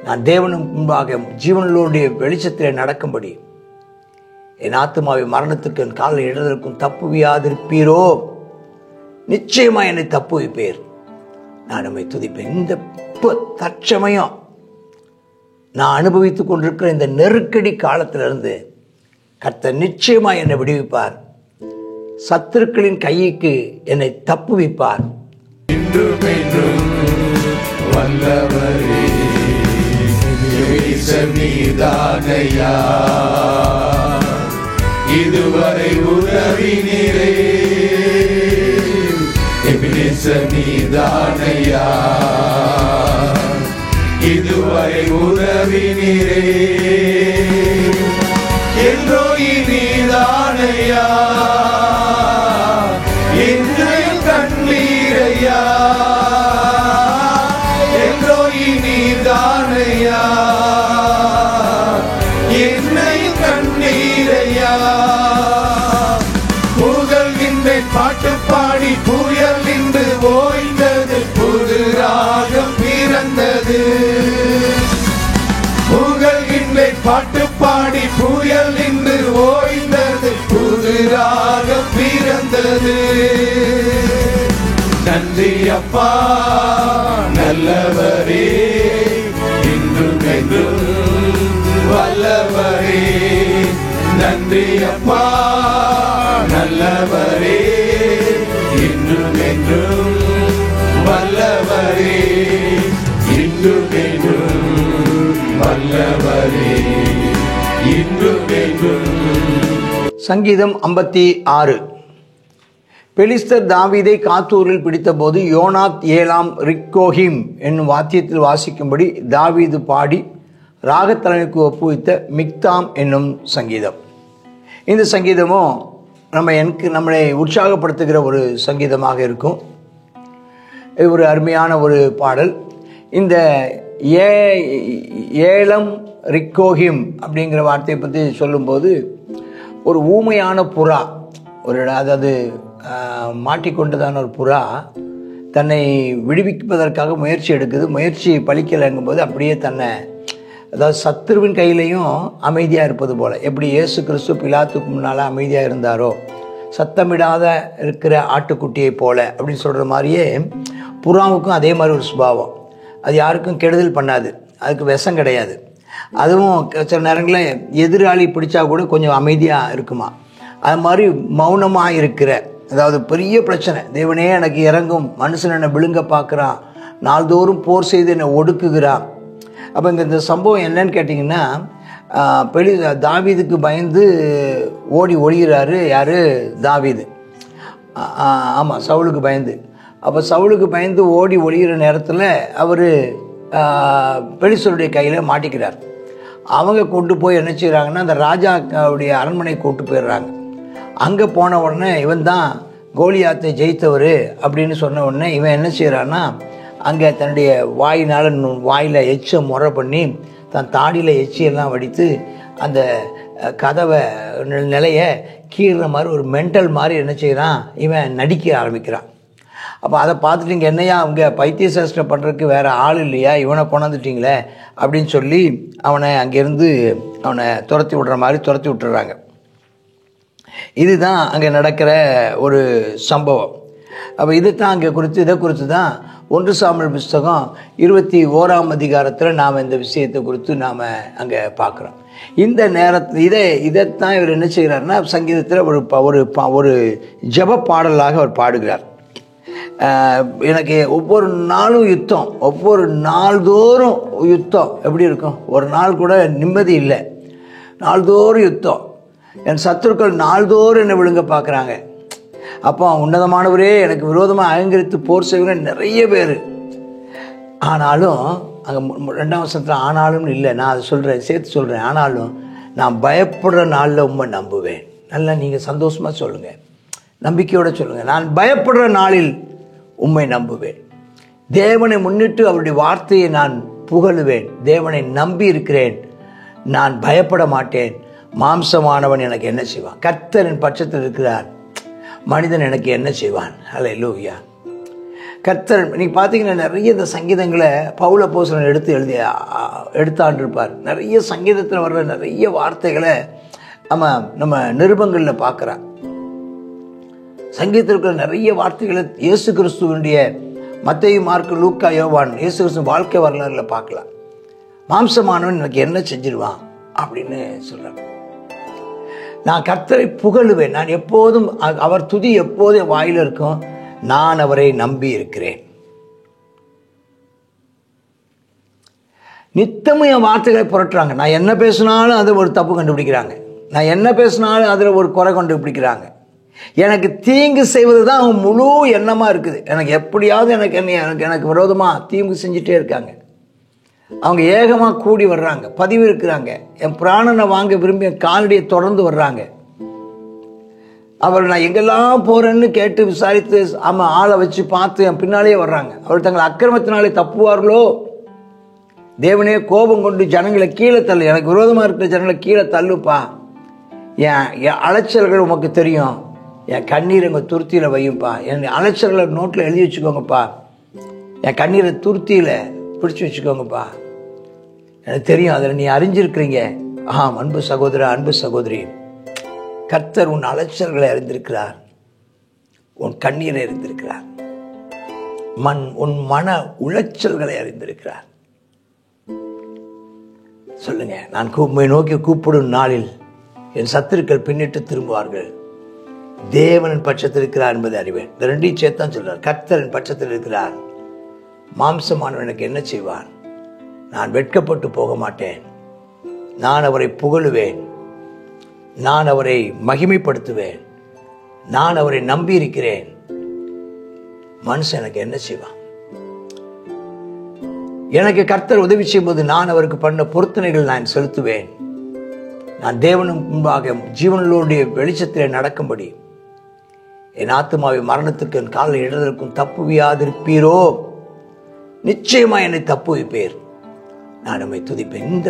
நான் தேவனுக்கு முன்பாக ஜீவனுடைய வெளிச்சத்திலே நடக்கும்படி என் ஆத்துமாவை மரணத்துக்கு என் காலில் இடதற்கும் தப்புவியாதிருப்பீரோ, நிச்சயமா என்னை தப்புவிப்பீர். நான் நம்மை துதிப்பேன். இந்த தற்சமயம் நான் அனுபவித்துக் கொண்டிருக்கிற இந்த நெருக்கடி காலத்திலிருந்து கர்த்தர் நிச்சயமா என்னை விடுவிப்பார். சத்துருக்களின் கைக்கு என்னை தப்புவிப்பார். வல்லவரே நீதானையா, இதுவரை உதவினீரே. நீதானையா, இதுவரை உதவினீரே. எல்லோரி நீதானையா, இன்றையும் கண்ணீரையா. எல்லோரி நீதானையா, என்னையும் கண்ணீரையா. புகழ்கின்றேன் பாட்டு பாடி, புயல் நின்று ஓய்ந்தது, புது ராகம் பிறந்தது. புகழ்கின்றேன் பாட்டு பாடி, புயல் நின்று ஓய்ந்தது, புது ராகம் பிறந்தது. நன்றி அப்பா நல்லவரே, இன்றும் என்றும் வல்லவரே. நன்றி அப்பா நல்லவரே, இன்றும் என்றும் வல்லவரே. இன்றும் என்றும் வல்லவரே, இன்றும் என்றும். சங்கீதம் 56. பெலிஸ்தர் தாவீதை காத்தூரில் பிடித்தபோது யோனாத் ஏலாம் ரிக்கோஹிம் என்னும் வாத்தியத்தில் வாசிக்கும்படி தாவீது பாடி ராகத்தலைமைக்கு ஒப்புவித்த மிக்தாம் என்னும் சங்கீதம். இந்த சங்கீதமும் நம்மளை உற்சாகப்படுத்துகிற ஒரு சங்கீதமாக இருக்கும். இது ஒரு அருமையான ஒரு பாடல். இந்த ஏலம் ரிக்கோஹிம் அப்படிங்கிற வார்த்தையை பற்றி சொல்லும்போது, ஒரு ஊமையான புறா, அதாவது மாட்டிக்கொண்டதான ஒரு புறா தன்னை விடுவிப்பதற்காக முயற்சி எடுக்குது. முயற்சி பலிக்கலைங்கும்போது அப்படியே தன்னை, அதாவது சத்துருவின் கையிலையும் அமைதியாக இருப்பது போல், எப்படி இயேசு கிறிஸ்து பிலாத்துக்கு முன்னால் அமைதியாக இருந்தாரோ, சத்தமிடாத இருக்கிற ஆட்டுக்குட்டியை போல அப்படின்னு சொல்கிற மாதிரியே புறாவுக்கும் அதே மாதிரி ஒரு சுபாவம். அது யாருக்கும் கெடுதல் பண்ணாது, அதுக்கு விஷம் கிடையாது. அதுவும் சில நேரங்களில் எதிராளி பிடிச்சா கூட கொஞ்சம் அமைதியாக இருக்குமா. அது மாதிரி மௌனமாக இருக்கிற, அதாவது பெரிய பிரச்சனை, தேவனே எனக்கு இறங்கும், மனுஷன் என்னை விழுங்க பார்க்குறான், நாள்தோறும் போர் செய்து என்னை ஒடுக்குகிறான். அப்போ இந்த சம்பவம் என்னன்னு கேட்டிங்கன்னா, தாவீதுக்கு பயந்து ஓடி ஒழிகிறாரு. யார்? தாவீது. ஆமாம், சவுலுக்கு பயந்து. அப்போ சவுலுக்கு பயந்து ஓடி ஒழிகிற நேரத்தில் அவர் பெலிஸ்தருடைய கையில் மாட்டிக்கிறார். அவங்க கொண்டு போய் என்ன செய்கிறாங்கன்னா, அந்த ராஜாவுடைய அரண்மனை கூட்டு போயிடுறாங்க. அங்கே போன உடனே இவன் தான் கோலியாத்தை ஜெயித்தவர் அப்படின்னு சொன்ன உடனே இவன் என்ன செய்கிறான்னா, அங்கே தன்னுடைய வாயில் எச்சை முறை பண்ணி தன் தாடியில் எச்சியெல்லாம் வடித்து அந்த கதவை நிலையை கீறுற மாதிரி ஒரு மென்டல் மாதிரி என்ன செய்கிறான், இவன் நடிக்க ஆரம்பிக்கிறான். அப்போ அதை பார்த்துட்டு, இங்கே என்னையா அவங்க பைத்திய சாஸ்திரம் பண்ணுறதுக்கு வேறு ஆள் இல்லையா, இவனை கொண்டாந்துட்டிங்களே அப்படின்னு சொல்லி அவனை அங்கேருந்து துரத்தி விடுற மாதிரி துரத்தி விட்டுறாங்க. இதுதான் அங்கே நடக்கிற ஒரு சம்பவம். அப்போ இதை குறித்து தான் 1 சாமுவேல் புஸ்தகம் 21ஆம் அதிகாரத்தில் நாம் இந்த விஷயத்தை குறித்து நாம் அங்கே பார்க்குறோம். இந்த நேரத்தில் இதைத்தான் இவர் என்ன செய்கிறாருன்னா, சங்கீதத்தில் ஒரு ஜெப பாடலாக அவர் பாடுகிறார். எனக்கு ஒவ்வொரு நாளும் யுத்தம், ஒவ்வொரு நாள்தோறும் யுத்தம். எப்படி இருக்கும்? ஒரு நாள் கூட நிம்மதி இல்லை, நாள்தோறும் யுத்தம். என் சத்துருக்கள் நாள்தோறும் என்னை விழுங்க பார்க்குறாங்க. அப்போ உன்னதமானவரே, எனக்கு விரோதமாக அலங்கரித்து போர் செய்வங்க நிறைய பேர். ஆனாலும் அங்கே 2ஆம் வசனத்தில் ஆனாலும் இல்லை, நான் அதை சேர்த்து சொல்கிறேன். ஆனாலும் நான் பயப்படுற நாளில் உண்மை நம்புவேன். நல்லா நீங்கள் சந்தோஷமாக சொல்லுங்கள், நம்பிக்கையோடு சொல்லுங்கள். நான் பயப்படுற நாளில் உண்மை நம்புவேன். தேவனை முன்னிட்டு அவருடைய வார்த்தையை நான் புகழுவேன். தேவனை நம்பி இருக்கிறேன், நான் பயப்பட மாட்டேன். மாம்சமானவன் எனக்கு என்ன செய்வான்? கர்த்தரின் பட்சத்தில் இருக்கிறார், மனிதன் எனக்கு என்ன செய்வான்? ஹல்லேலூயா. கர்த்தர் நீங்கள் பார்த்தீங்கன்னா நிறைய இந்த சங்கீதங்களை பவுல் அப்போஸ்தலன் எடுத்தாண்டிருப்பார். நிறைய சங்கீதத்தில் வர்ற நிறைய வார்த்தைகளை நம்ம நிருபங்களில் பார்க்குறோம். சங்கீதத்தில் இருக்கிற நிறைய வார்த்தைகளை இயேசு கிறிஸ்துவனுடைய மத்தேயு, மார்க்கு, லூக்கா, யோவான் இயேசு கிறிஸ்து வாழ்க்கை வரலாறுல பார்க்கலாம். மாம்சமானவன் எனக்கு என்ன செஞ்சிருவான் அப்படின்னு சொல்கிறான். நான் கர்த்தரை புகழுவேன், நான் எப்போதும் அவர் துதி எப்போதும் என் வாயில் இருக்கும், நான் அவரை நம்பி இருக்கிறேன். நித்தமும் என் வார்த்தைகளை புரட்டுறாங்க. நான் என்ன பேசினாலும் அதில் ஒரு தப்பு கண்டுபிடிக்கிறாங்க. நான் என்ன பேசினாலும் அதில் ஒரு குறை கண்டுபிடிக்கிறாங்க. எனக்கு தீங்கு செய்வது தான் அவங்க முழு எண்ணமாக இருக்குது. எனக்கு எப்படியாவது எனக்கு விரோதமாக தீங்கு செஞ்சுட்டே இருக்காங்க. அவங்க ஏகமாக கூடி வர்றாங்க, பதிவு இருக்கிறாங்க. என் பிராணனை வாங்க விரும்பி என் காலடியை தொடர்ந்து வர்றாங்க. அவர் நான் எங்கெல்லாம் போகிறேன்னு கேட்டு விசாரித்து ஆளை வச்சு பார்த்து என் பின்னாலேயே வர்றாங்க. அவர் தங்கள் அக்கிரமத்தினாலே தப்புவார்களோ, தேவனே கோபம் கொண்டு ஜனங்களை கீழே தள்ளு, எனக்கு விரோதமாக இருக்கிற ஜனங்களை கீழே தள்ளுப்பா, என் அலைச்சல்கள் உமக்கு தெரியும், என் கண்ணீர் எங்கள் துருத்தியில் வையும்ப்பா, என் அலைச்சல்களை நோட்டில் எழுதி வச்சுக்கோங்கப்பா, என் கண்ணீரை துருத்தியில் பிடிச்சி வச்சுக்கோங்கப்பா, எனக்கு தெரியும், அதில் நீ அறிஞ்சிருக்கிறீங்க. அன்பு சகோதரா, அன்பு சகோதரி, கர்த்தர் உன் அலைச்சல்களை அறிந்திருக்கிறார், உன் கண்ணீரை அறிந்திருக்கிறார், உன் மன உளைச்சல்களை அறிந்திருக்கிறார். சொல்லுங்க, நான் நோக்கி கூப்பிடும் நாளில் என் சத்துருக்கள் பின்னிட்டு திரும்புவார்கள், தேவனின் பட்சத்தில் இருக்கிறார் என்பதை அறிவேன். இந்த ரெண்டையும் சேர்த்தான் சொல்றார். கர்த்தரின் பட்சத்தில் இருக்கிறார், மாம்சமானவன் எனக்கு என்ன செய்வான்? நான் வெட்கப்பட்டு போக மாட்டேன், நான் அவரை புகழுவேன், நான் அவரை மகிமைப்படுத்துவேன், நான் அவரை நம்பி இருக்கிறேன். மனுஷன் எனக்கு என்ன செய்வான்? எனக்கு கர்த்தர் உதவி செய்யும்போது நான் அவருக்கு பண்ண பொருத்தனைகள் நான் செலுத்துவேன். நான் தேவனும் முன்பாக ஜீவனோடைய வெளிச்சத்திலே நடக்கும்படி என் ஆத்துமாவை மரணத்துக்கு என் காலில் இடதற்கும் தப்புவியாதிருப்பீரோ, நிச்சயமா என்னை தப்பு வைப்பேர், நான் நம்மை துதிப்பேன். இந்த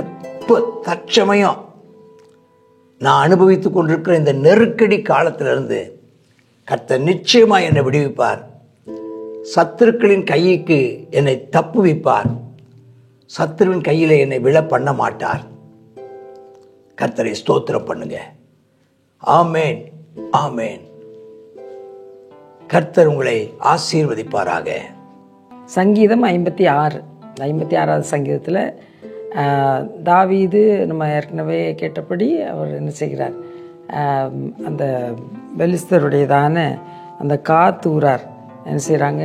தற்சமயம் நான் அனுபவித்துக் கொண்டிருக்கிற இந்த நெருக்கடி காலத்திலிருந்து கர்த்தர் நிச்சயமா என்னை விடுவிப்பார். சத்துருக்களின் கைக்கு என்னை தப்புவிப்பார். சத்துருவின் கையில என்னை விழ பண்ண மாட்டார். கர்த்தரை ஸ்தோத்திரம் பண்ணுங்க. ஆமேன், ஆமேன். கர்த்தர் உங்களை ஆசீர்வதிப்பாராக. சங்கீதம் 56வது சங்கீதத்தில் தாவீது நம்ம ஏற்கனவே கேட்டபடி அவர் என்ன செய்கிறார், அந்த பெலிஸ்தருடையதான அந்த காத்தூரார் என்ன செய்கிறாங்க,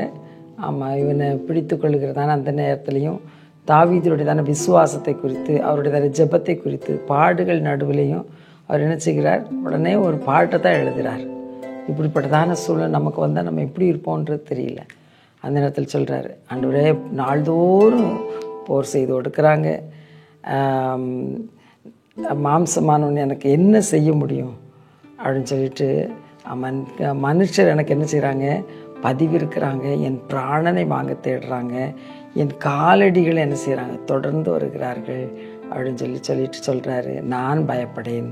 ஆமாம், இவனை பிடித்து கொள்ளுகிறதான அந்த நேரத்துலையும் தாவீதுடையதான விசுவாசத்தை குறித்து, அவருடையதான ஜெபத்தை குறித்து, பாடுகள் நடுவிலையும் அவர் என்ன செய்கிறார், உடனே ஒரு பாட்டை தான் எழுதுகிறார். இப்படிப்பட்டதான சூழ்நிலை நமக்கு வந்தால் நம்ம எப்படி இருப்போன்றது தெரியல. அந்த நேரத்தில் சொல்கிறாரு, ஆண்டவரே நாள்தோறும் போர் செய்து ஒடுக்குறாங்க, மாம்சமானவன் எனக்கு என்ன செய்ய முடியும் அப்படின்னு சொல்லிட்டு மனுஷர் எனக்கு என்ன செய்கிறாங்க, பதிவிருக்கிறாங்க, என் பிராணனை வாங்க தேடுறாங்க, என் காலடிகளை என்ன செய்கிறாங்க, தொடர்ந்து வருகிறார்கள் அப்படின்னு சொல்லிட்டு சொல்கிறாரு. நான் பயப்படேன்.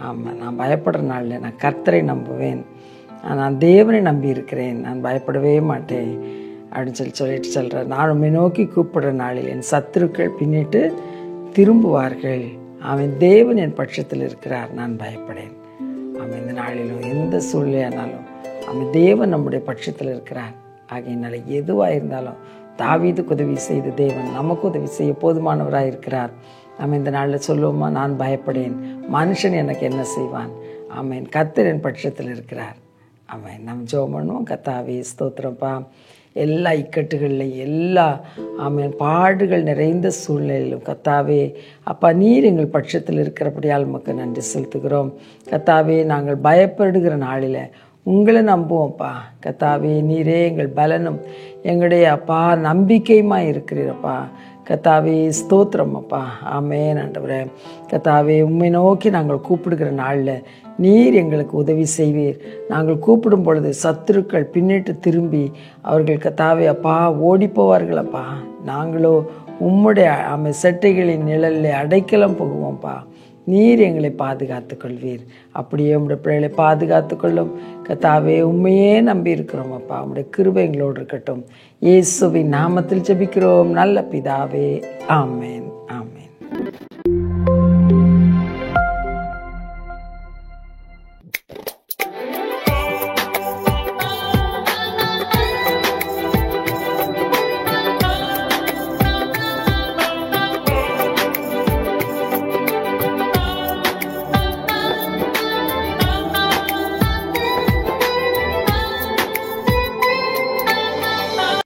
ஆமாம், நான் பயப்படுற நாளில் நான் கர்த்தரை நம்புவேன், நான் தேவனை நம்பி இருக்கிறேன், நான் பயப்படவே மாட்டேன் அப்படின்னு சொல்லிட்டு சொல்கிறார். நான் உண்மை நோக்கி கூப்பிடுற நாளில் என் சத்துருக்கள் பின்னிட்டு திரும்புவார்கள், அவன் தேவன் என் பட்சத்தில் இருக்கிறார், நான் பயப்படேன். அவன் இந்த நாளிலும் எந்த சூழ்நிலையானாலும் அவன் தேவன் நம்முடைய பட்சத்தில் இருக்கிறார். ஆகையினால எதுவாக இருந்தாலும் தாவீதுக்கு உதவி செய்த தேவன் நமக்கு உதவி செய்ய போதுமானவராக இருக்கிறார். நம்ம இந்த நாளில் சொல்லுவோமா, நான் பயப்படேன், மனுஷன் எனக்கு என்ன செய்வான், ஆமேன், கர்த்தர் என் பட்சத்தில் இருக்கிறார். ஆமேன். நம்ம ஜெபம் பண்ணுவோம். கர்த்தாவே ஸ்தோத்திரப்பா, எல்லா இக்கட்டுகளிலும், எல்லா ஆமேன் பாடுகள் நிறைந்த சூழ்நிலையிலும் கர்த்தாவே அப்பா நீர் எங்கள் பட்சத்தில் இருக்கிறபடியால் உமக்கு நன்றி செலுத்துகிறோம். கர்த்தாவே நாங்கள் பயப்படுகிற நாளில் உங்களை நம்புவோம்ப்பா. கர்த்தாவே நீரே எங்கள் பலனும் எங்களுடைய அப்பா நம்பிக்கையுமா இருக்கிறீரப்பா. கர்த்தாவே ஸ்தோத்திரம் அப்பா. ஆமென் ஆண்டவரே. கர்த்தாவே உம்மை நோக்கி நாங்கள் கூப்பிடுகிற நாளில் நீர் எங்களுக்கு உதவி செய்வீர். நாங்கள் கூப்பிடும் பொழுது சத்துருக்கள் பின்னிட்டு திரும்பி அவர்கள் கர்த்தாவே அப்பா ஓடி போவார்கள் அப்பா. நாங்களோ உம்முடைய செட்டைகளின் நிழலில் அடைக்கலம் போகுவோம்ப்பா. நீர் எங்களை பாதுகாத்து கொள்வீர். அப்படியே உம்முடைய பிள்ளைகளை பாதுகாத்து கொள்ளும் கர்த்தாவே. உண்மையே நம்பி இருக்கிறோம் அப்பா. உம்முடைய கிருபை எங்களோடு இருக்கட்டும். இயேசுவின் நாமத்தில் ஜெபிக்கிறோம் நல்ல பிதாவே. ஆமென். ஆமென்.